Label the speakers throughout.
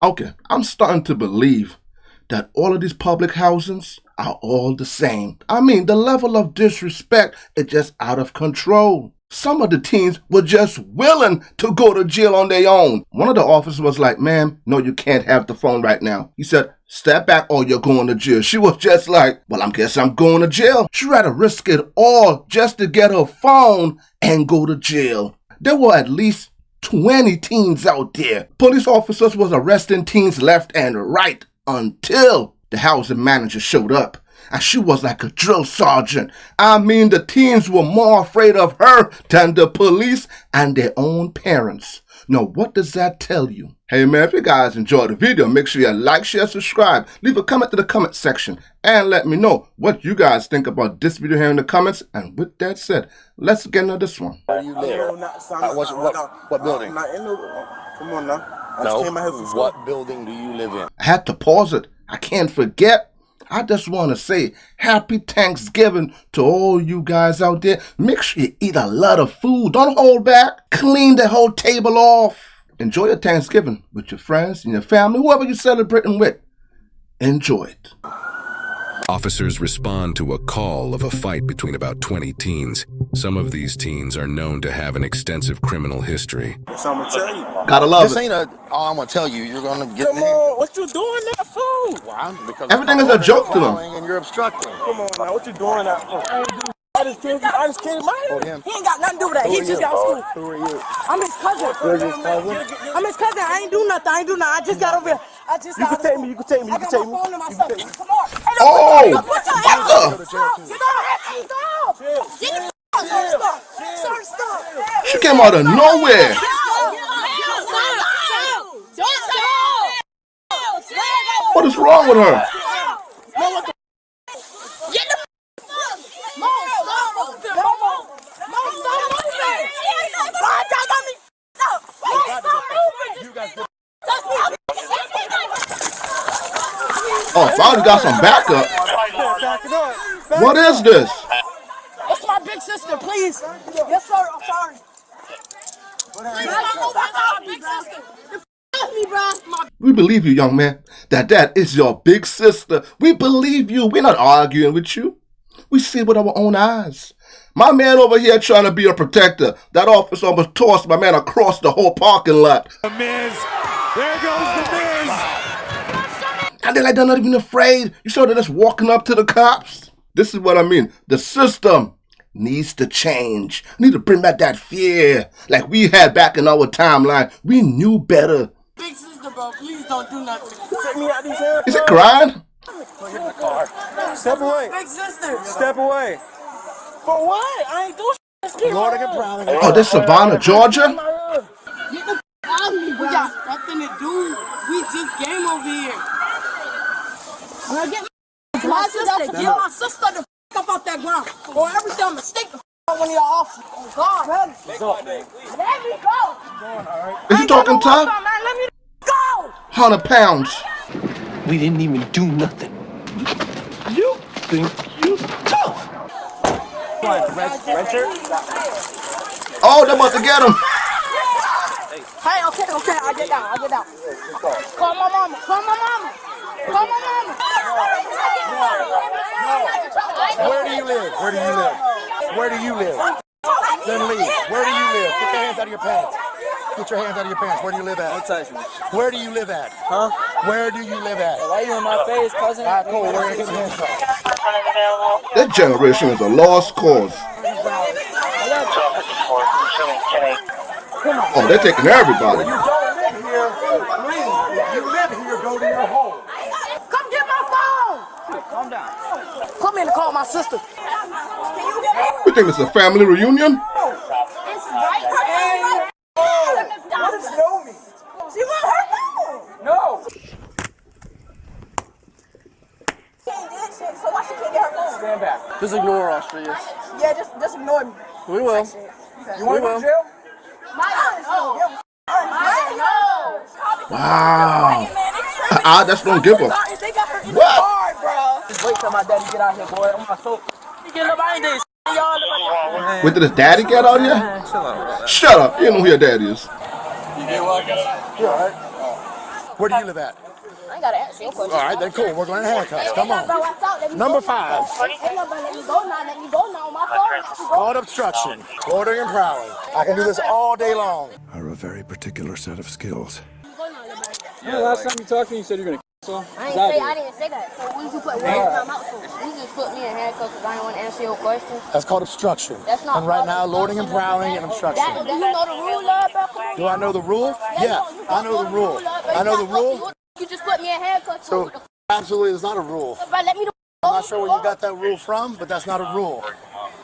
Speaker 1: Okay, I'm starting to believe that all of these public housings are all the same. I mean, the level of disrespect is just out of control. Some of the teens were just willing to go to jail on their own. One of the officers was like, "Ma'am, no, you can't have the phone right now." He said, "Step back or you're going to jail." She was just like, "Well, I guess I'm going to jail." She'd rather risk it all just to get her phone and go to jail. There were at least 20 teens out there. Police officers was arresting teens left and right until the housing manager showed up. And she was like a drill sergeant. I mean, the teens were more afraid of her than the police and their own parents. Now, what does that tell you? Hey man, if you guys enjoyed the video, make sure you like, share, subscribe. Leave a comment in the comment section and let me know what you guys think about this video here in the comments. And with that said, let's get into this one.
Speaker 2: Where do you live? What building?
Speaker 3: Come on now.
Speaker 2: No, what building do you live in?
Speaker 1: I had to pause it. I can't forget. I just want to say happy Thanksgiving to all you guys out there. Make sure you eat a lot of food. Don't hold back. Clean the whole table off. Enjoy your Thanksgiving with your friends and your family, whoever you're celebrating with. Enjoy it.
Speaker 4: Officers respond to a call of a fight between about 20 teens. Some of these teens are known to have an extensive criminal history.
Speaker 3: So I'm gonna tell you.
Speaker 1: Gotta love
Speaker 2: This
Speaker 1: it.
Speaker 2: ain't I'm gonna tell you. You're gonna get.
Speaker 3: Come on, what you doing that for?
Speaker 2: Because
Speaker 1: Everything is a joke to them.
Speaker 2: And you're obstructing.
Speaker 3: Come on now, what you doing that for? I just killed my
Speaker 2: Him.
Speaker 5: He ain't got nothing to do with that. He just got school.
Speaker 3: Who are you?
Speaker 5: I'm his cousin.
Speaker 3: You're his cousin?
Speaker 5: I'm his cousin. I ain't do nothing. I just got over here.
Speaker 3: You can take me, you can take me, you
Speaker 5: I
Speaker 3: can
Speaker 5: got
Speaker 3: take
Speaker 5: my
Speaker 3: me.
Speaker 5: phone and my stuff. Come on. Hey,
Speaker 1: Oh,
Speaker 5: don't put your
Speaker 1: fuck
Speaker 5: hands
Speaker 1: her.
Speaker 5: Stop. Stop.
Speaker 1: She came out of nowhere. What is wrong with her? Oh, finally got some backup. What is this?
Speaker 5: It's my big sister, please. Yes, sir. I'm sorry.
Speaker 1: We believe you, young man, that is your big sister. We believe you. We're not arguing with you. We see it with our own eyes. My man over here trying to be a protector. That officer almost tossed my man across the whole parking lot.
Speaker 6: The Miz. There goes the Miz.
Speaker 1: And they're not even afraid. You saw they're just walking up to the cops. This is what I mean. The system needs to change. We need to bring back that fear like we had back in our timeline. We knew better.
Speaker 5: Big sister, bro, please don't do nothing.
Speaker 3: Take me out these hands.
Speaker 1: Is it crying?
Speaker 3: Get in the car. Step away.
Speaker 5: Big sister.
Speaker 3: Step away. For what? I ain't do shit. Lord, get proud of me.
Speaker 1: Oh, this Savannah, Georgia?
Speaker 5: Get the out of me, bro. We got nothing to do. We just game over here. I'm gonna get my sister. Get my sister the up off that ground. Or everything I'm mistake the one of y'all officers. Oh, God. Let me go.
Speaker 1: Is he talking tough?
Speaker 5: Let me go.
Speaker 1: 100 pounds.
Speaker 7: We didn't even do nothing. You think you tough?
Speaker 1: Oh, they're about to get him.
Speaker 5: Hey, okay, I get down. Call my mama.
Speaker 2: Where do you live? Then leave. Where do you live? Get your hands out of your pants. Where do you live at?
Speaker 3: Don't touch me.
Speaker 2: Where do you live at?
Speaker 3: Huh?
Speaker 2: Where do you live at?
Speaker 3: Why you in my face, cousin?
Speaker 2: All right, cool. Where are you getting hands up?
Speaker 1: That generation is a lost cause. Oh, they're taking everybody.
Speaker 2: You don't live here. Leave. If you live here, go to your home.
Speaker 5: Come get my phone.
Speaker 3: Calm down.
Speaker 5: Come in and call my sister.
Speaker 1: You think it's a family reunion?
Speaker 5: It's right.
Speaker 3: What does know me?
Speaker 5: She want her phone.
Speaker 3: No.
Speaker 5: So why she can't get her phone?
Speaker 3: Stand back.
Speaker 6: Just ignore Austrians.
Speaker 5: Yeah, just ignore me.
Speaker 6: We will.
Speaker 3: You want to go to jail?
Speaker 1: Wow. I just don't give a.
Speaker 5: They got her in the
Speaker 1: What?
Speaker 5: car, bro.
Speaker 3: Just wait till my daddy get out here, boy. On my sofa. He getting up behind this. Y'all.
Speaker 1: Wait, did his daddy get out here? Shut up. You know who your daddy is.
Speaker 3: You get walking? You alright?
Speaker 2: Where do you live at?
Speaker 5: I ain't gotta answer your question.
Speaker 2: All right, then cool. We're going to handcuffs. Come on. Number 5.
Speaker 5: Ain't nobody let me go now. Let me go now. My phone.
Speaker 2: Called obstruction. Loitering and prowling. I can do this all day long.
Speaker 4: Are a very particular set of skills.
Speaker 8: Yeah, last time you talked to me, you said you're gonna so.
Speaker 5: I didn't say that. So when did you put words in my mouth for? You just put me in handcuffs because I didn't want to answer your question.
Speaker 2: That's called obstruction.
Speaker 5: That's not.
Speaker 2: And right now, loitering and prowling and obstruction.
Speaker 5: Do you know the rule, bro?
Speaker 2: Do I know the rule? Yeah, I know the rule. I know the rule.
Speaker 5: You just put me in handcuffs.
Speaker 2: So absolutely, it's not a rule.
Speaker 5: Bro, let me do.
Speaker 2: I'm not sure where you got that rule from, but that's not a rule.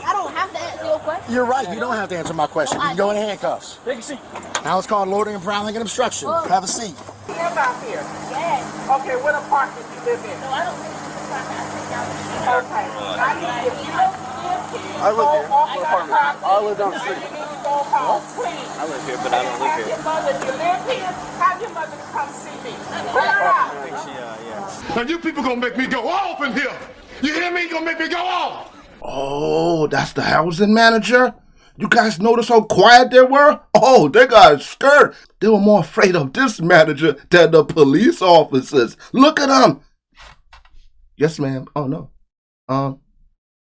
Speaker 5: I don't have to answer your question.
Speaker 2: You're right. You don't have to answer my question. You can go in handcuffs.
Speaker 8: Take a seat.
Speaker 2: Now it's called loitering and prowling and obstruction. Have a seat.
Speaker 3: Live out here?
Speaker 5: Yes.
Speaker 3: Okay, what apartment you live in?
Speaker 5: No, I don't think it's
Speaker 3: Okay. I need if you live here.
Speaker 6: I live here. What apartment? I live down the street.
Speaker 3: You need to go home, please.
Speaker 6: I live here, but I don't live here.
Speaker 3: Your mother, if you live here, have your mother to come see me. Pull her out.
Speaker 6: I think she, yeah.
Speaker 9: Now you people gonna make me go off in here. You hear me? Gonna make me go off.
Speaker 1: Oh, that's the housing manager? You guys notice how quiet they were? Oh, they got scared. They were more afraid of this manager than the police officers. Look at them. Yes, ma'am. Oh, no.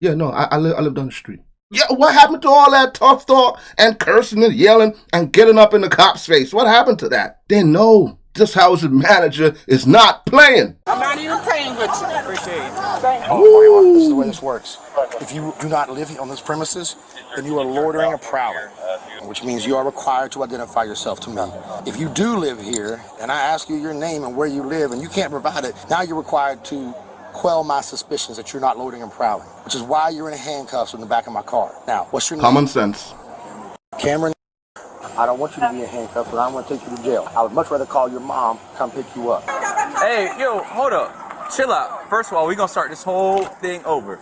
Speaker 1: Yeah, no, I live down the street. Yeah, what happened to all that tough talk and cursing and yelling and getting up in the cop's face? What happened to that? They know this housing manager is not playing.
Speaker 3: I'm not even playing with you.
Speaker 6: Appreciate it.
Speaker 2: This is the way this works. If you do not live on this premises, then you are loitering or prowling, which means you are required to identify yourself to me. If you do live here, and I ask you your name and where you live, and you can't provide it, now you're required to quell my suspicions that you're not loitering and prowling, which is why you're in handcuffs in the back of my car. Now, what's your name?
Speaker 1: Common sense.
Speaker 2: Cameron. I don't want you to be in handcuffs, but I want to take you to jail. I would much rather call your mom come pick you up.
Speaker 10: Hey, yo, hold up. Chill out. First of all, we're going to start this whole thing over.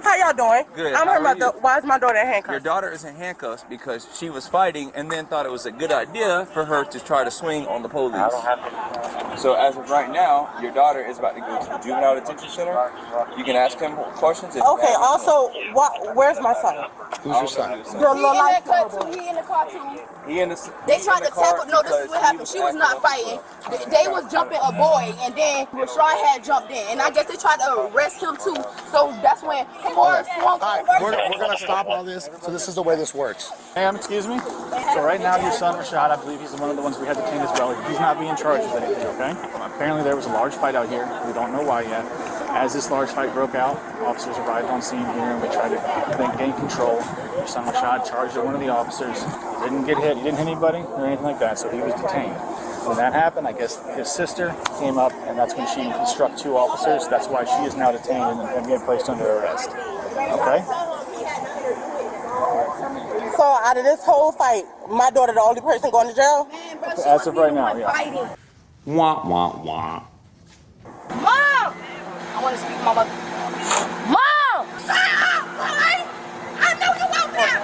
Speaker 3: How y'all doing?
Speaker 10: Good.
Speaker 3: I'm
Speaker 10: How
Speaker 3: her
Speaker 10: are
Speaker 3: mother.
Speaker 10: you?
Speaker 3: Why is my daughter in handcuffs?
Speaker 10: Your daughter is in handcuffs because she was fighting and then thought it was a good idea for her to try to swing on the police. So as of right now, your daughter is about to go to the juvenile detention center. You can ask him questions. If
Speaker 3: Okay, also, where's my son?
Speaker 2: Who's your son?
Speaker 3: Your little life
Speaker 5: He in the car too.
Speaker 10: He in the,
Speaker 5: They tried to tackle. No, this is what happened. She was not fighting. They was jumping a boy, and then Rashad had jumped in, and I guess they tried to arrest him too. So that's when Kamara swung.
Speaker 2: All right, we're going to stop all this. So this is the way this works.
Speaker 8: Ma'am, excuse me. So right now, your son Rashad, I believe he's one of the ones we had detained as well. He's not being charged with anything, okay? Apparently there was a large fight out here. We don't know why yet. As this large fight broke out, officers arrived on scene here and we tried to gain control. Your son Rashad charged at one of the officers. He didn't get hit. He didn't hit anybody or anything like that, so he was detained. When that happened, I guess his sister came up, and that's when she struck 2 officers. That's why she is now detained and being placed under arrest. Okay?
Speaker 3: So out of this whole fight, my daughter the only person going to jail?
Speaker 8: As of right now, yeah.
Speaker 7: Wah, wah, wah.
Speaker 5: Mom! I want to speak to my mother. Mom! I know you out there!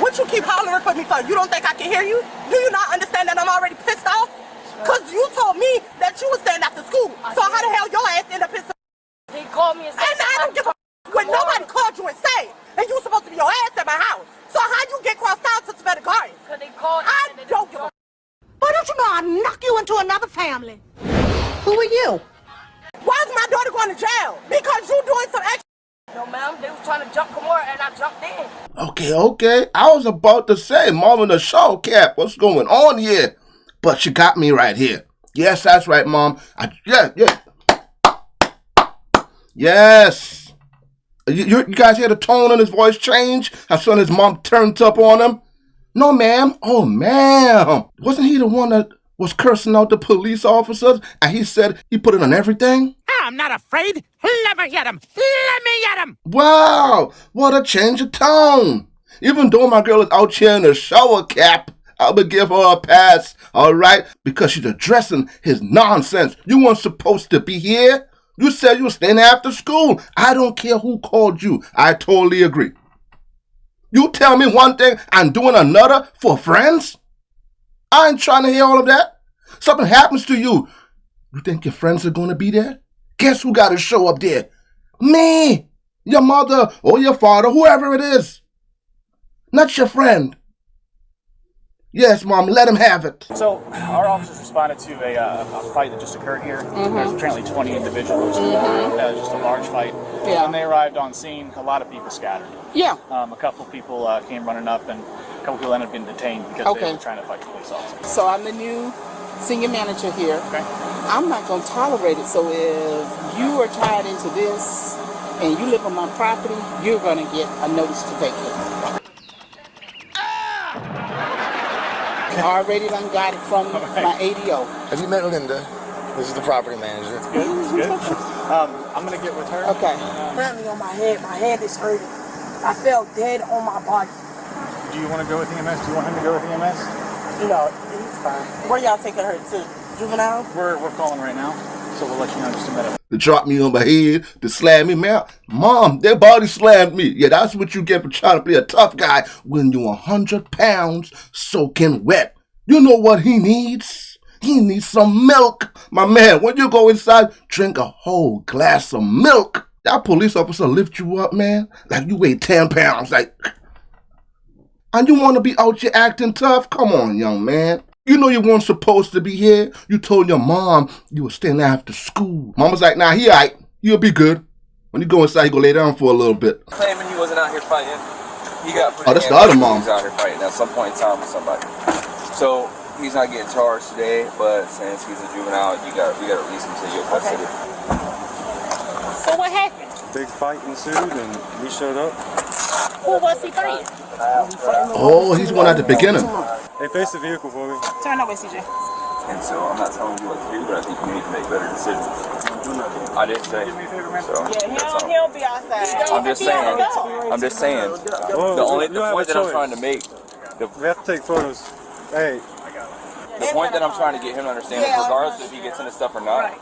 Speaker 3: What you keep hollering for me for? You don't think I can hear you? Do you not understand that I'm already pissed off? Because you told me that you would stand after school. So how the hell your ass end up pissed off?
Speaker 5: He called me and said,
Speaker 3: And I don't give a when nobody called you and say, and you supposed to be your ass at my house. So how you get crossed out to Savannah Gardens?
Speaker 5: because they called
Speaker 3: I don't give a why don't you know I'll knock you into another family? Who are you? Why is my daughter going to jail? Because you doing some extra.
Speaker 5: No, ma'am, they was trying to jump Kamara and I jumped in.
Speaker 1: Okay. I was about to say, Mom in the show cap, what's going on here? But she got me right here. Yes, that's right, Mom. Yeah. Yes. You guys hear the tone in his voice change? As soon as his mom turns up on him? No, ma'am. Oh, ma'am. Wasn't he the one that was cursing out the police officers? And he said he put it on everything?
Speaker 3: I'm not afraid. Let me get him. Let me get him.
Speaker 1: Wow. What a change of tone. Even though my girl is out here in a shower cap, I would give her a pass, all right? Because she's addressing his nonsense. You weren't supposed to be here. You said you were staying after school. I don't care who called you. I totally agree. You tell me one thing and doing another for friends? I ain't trying to hear all of that. Something happens to you. You think your friends are going to be there? Guess who got to show up there? Me, your mother, or your father, whoever it is. Not your friend. Yes, Mom, let him have it.
Speaker 8: So, our officers responded to a fight that just occurred here. There's apparently 20 individuals. Just a large fight.
Speaker 5: Yeah.
Speaker 8: When they arrived on scene, a lot of people scattered.
Speaker 5: Yeah.
Speaker 8: A couple of people came running up, and a couple people ended up getting detained because they were trying to fight police officers.
Speaker 5: So I'm the new senior manager here.
Speaker 8: Okay.
Speaker 5: I'm not going to tolerate it. So if you are tied into this and you live on my property, you're going to get a notice to vacate. I already done got it from my ADO.
Speaker 2: Have you met Linda? This is the property manager.
Speaker 8: That's good. That's good. I'm going to get with her.
Speaker 5: Okay. Currently on my head is hurting. I felt dead on my body.
Speaker 8: Do you want to go with EMS? Do you want him to go with EMS?
Speaker 5: No, he's fine. Where y'all taking her to? Juvenile?
Speaker 8: We're calling right now, so we'll let you know in just a minute.
Speaker 1: To drop me on my head, to slam me, man. Mom, their body slammed me. Yeah, that's what you get for trying to be a tough guy when you're 100 pounds soaking wet. You know what he needs? He needs some milk. My man, when you go inside, drink a whole glass of milk. That police officer lift you up, man, like you weigh 10 pounds. Like, and you want to be out here acting tough? Come on, young man. You know you weren't supposed to be here. You told your mom you were staying after school. Mom was like, nah, he alright. You'll be good. When you go inside, you go lay down for a little bit.
Speaker 10: Claiming he wasn't out here fighting. He got put
Speaker 1: that's the other mom.
Speaker 10: He was out here fighting at some point in time with somebody. So he's not getting charged today, but since he's a juvenile, we got to release him to your custody.
Speaker 11: So what happened?
Speaker 6: Big fight ensued and we showed up.
Speaker 11: Who was he fighting?
Speaker 1: Oh, he's one at the beginning.
Speaker 6: They faced the vehicle for me.
Speaker 11: Turn over, CJ.
Speaker 10: And so I'm not telling you what to do, but I think you need to make better decisions. I didn't say. So,
Speaker 3: He'll be outside.
Speaker 10: I'm just saying. The point that I'm trying to make.
Speaker 6: We have to take photos. Hey.
Speaker 10: The point that I'm trying to get him to understand is regardless if he gets into stuff or not,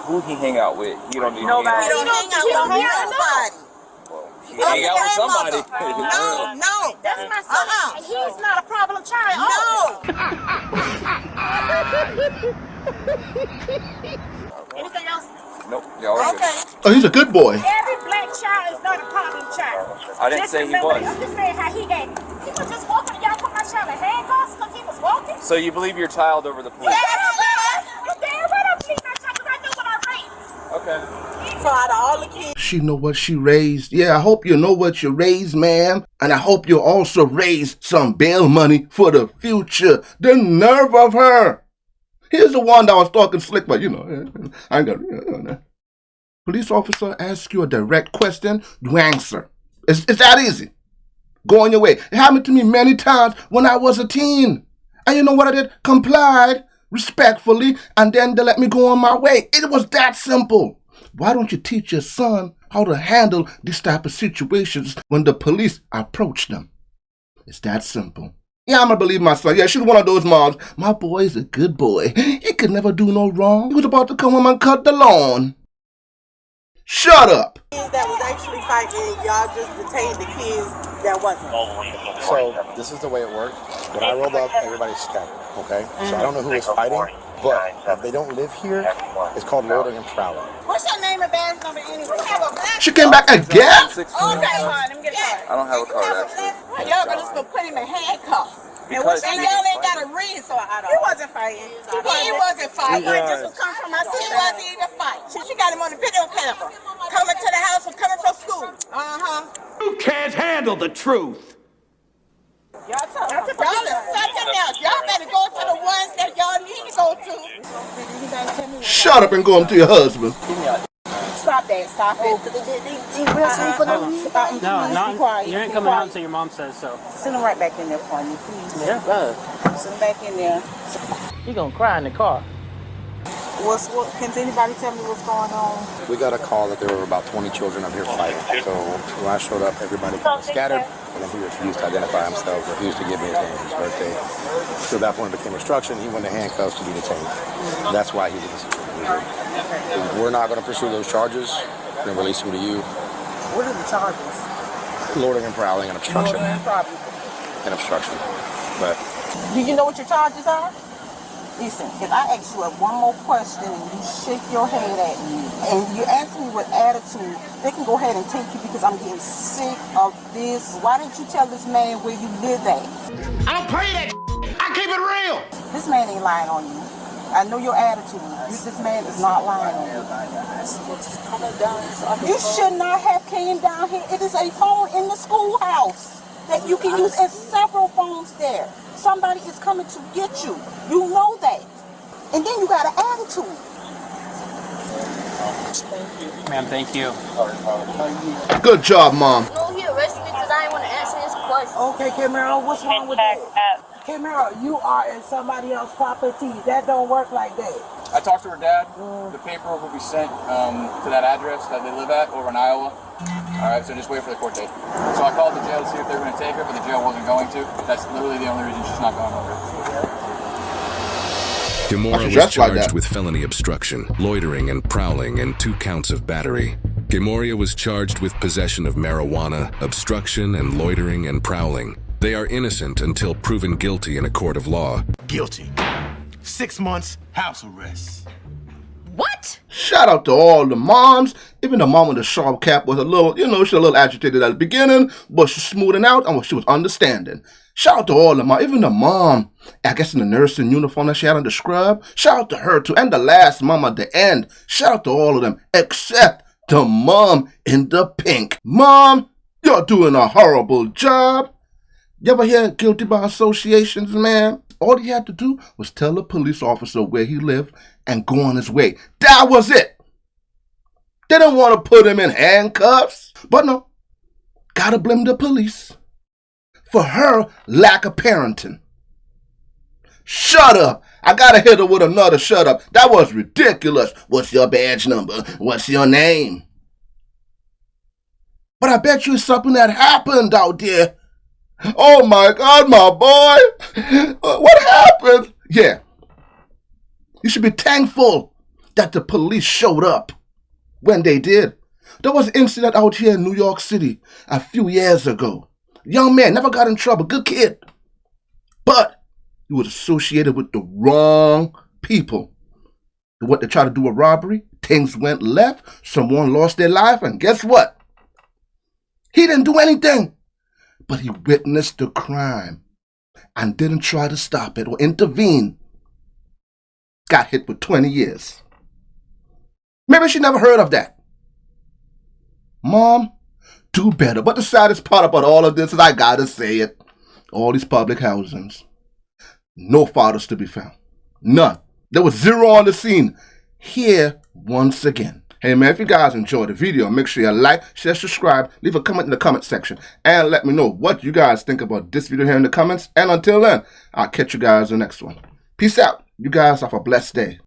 Speaker 10: who he hang out with, he don't need to hang out with.
Speaker 3: He don't hang out with nobody.
Speaker 10: He hang out with somebody.
Speaker 3: No.
Speaker 11: That's my son. He's not a problem child. Anything else?
Speaker 10: Nope. Y'all are good.
Speaker 1: Oh, he's a good boy.
Speaker 11: Every black child is not a problem child.
Speaker 10: I didn't say he was.
Speaker 11: I'm just saying how he acted. He was just walking and y'all put my child in handcuffs because he was walking.
Speaker 10: So you believe your child over the police?
Speaker 11: You damn right I believe my child because I know what I raised.
Speaker 10: Okay.
Speaker 3: So out of all the kids.
Speaker 1: She know what she raised. Yeah, I hope you know what you raised, ma'am. And I hope you also raise some bail money for the future. The nerve of her. Here's the one that was talking slick, but I ain't got Police officer asks you a direct question, you answer. It's that easy. Go on your way. It happened to me many times when I was a teen. And you know what I did? Complied respectfully, and then they let me go on my way. It was that simple. Why don't you teach your son how to handle this type of situations when the police approach them? It's that simple. Yeah, I'm gonna believe my son. Yeah, she's one of those moms. My boy is a good boy. He could never do no wrong. He was about to come home and cut the lawn. Shut up.
Speaker 3: Kids that was actually fighting, y'all just detained the kids that wasn't.
Speaker 2: So this is the way it worked. When I rolled up, everybody scattered. Okay. So I don't know who was fighting, but if they don't live here, it's called loitering and prowling.
Speaker 3: What's your name and badge number anyway?
Speaker 1: She came back again?
Speaker 3: Okay.
Speaker 10: I don't have a card actually.
Speaker 3: Y'all gonna just put him in handcuffs. And y'all ain't got a reason, so I don't. He wasn't fighting. He wasn't fighting. He just was coming from my sister. He wasn't even fighting. She got him on the video camera. Coming to the house and coming from school.
Speaker 7: You can't handle the truth.
Speaker 3: Y'all is something else. Y'all better go to the ones that y'all need to go to.
Speaker 1: Shut up and go home to your husband.
Speaker 5: Stop that. Stop it.
Speaker 6: No, you ain't coming out until your mom says so.
Speaker 5: Send him right back in there for me, please.
Speaker 6: Yeah.
Speaker 5: Send him back in there.
Speaker 6: You're gonna cry in the car.
Speaker 5: Can anybody tell me what's going on?
Speaker 2: We got a call that there were about 20 children up here fighting. So when I showed up, everybody scattered, and then he refused to identify himself, refused to give me his name, his birthday. So at that point it became obstruction. He went to handcuffs to be detained. That's why he was. We're not going to pursue those charges. We're going to release them to you.
Speaker 5: What are the charges?
Speaker 2: Loitering and prowling and obstruction.
Speaker 5: Obstruction.
Speaker 2: But
Speaker 5: do you know what your charges are? Listen, if I ask you one more question and you shake your head at me and you ask me with attitude, they can go ahead and take you because I'm getting sick of this. Why didn't you tell this man where you live at?
Speaker 9: I don't pay that. I keep it real.
Speaker 3: This man ain't lying on you. I know your attitude. This man is not lying on you. You should not have came down here. It is a phone in the schoolhouse that you can use. There's several phones there. Somebody is coming to get you. You know that. And then you got an attitude.
Speaker 8: Ma'am, thank you.
Speaker 1: Good job, Mom.
Speaker 11: No, he arrested me because I didn't want to answer his question.
Speaker 5: Okay, Camaro, what's wrong with that? Camaro, you are in somebody else's property. That don't work like that.
Speaker 8: I talked to her dad. The paperwork will be sent to that address that they live at over in Iowa. All right, so just wait for the court date. So I called the jail to see if they were going to take her, but the jail wasn't going to. That's literally the only reason she's not going over.
Speaker 4: Gamora was charged with felony obstruction, loitering and prowling, and 2 counts of battery. Gamoria was charged with possession of marijuana, obstruction, and loitering and prowling. They are innocent until proven guilty in a court of law.
Speaker 9: Guilty. 6 months house arrest.
Speaker 11: What?
Speaker 1: Shout out to all the moms. Even the mom with the sharp cap was a little, she was a little agitated at the beginning, but she's smoothing out and she was understanding. Shout out to all the moms. Even the mom, I guess in the nursing uniform that she had on the scrub. Shout out to her too. And the last mom at the end. Shout out to all of them, except the mom in the pink. Mom, you're doing a horrible job. You ever hear guilty by associations, man? All he had to do was tell the police officer where he lived and go on his way. That was it. They didn't want to put him in handcuffs. But no, gotta blame the police for her lack of parenting. Shut up. I gotta hit her with another shut up. That was ridiculous. What's your badge number? What's your name? But I bet you it's something that happened out there. Oh my God, my boy. What happened? Yeah. You should be thankful that the police showed up when they did. There was an incident out here in New York City a few years ago. Young man, never got in trouble, good kid. But he was associated with the wrong people. What, they tried to do a robbery, things went left, someone lost their life, and guess what? He didn't do anything. But he witnessed the crime and didn't try to stop it or intervene. Got hit with 20 years. Maybe she never heard of that. Mom, do better. But the saddest part about all of this is I gotta say it. All these public housings. No fathers to be found. None. There was 0 on the scene. Here once again. Hey man, if you guys enjoyed the video, make sure you like, share, subscribe, leave a comment in the comment section, and let me know what you guys think about this video here in the comments. And until then, I'll catch you guys in the next one. Peace out. You guys have a blessed day.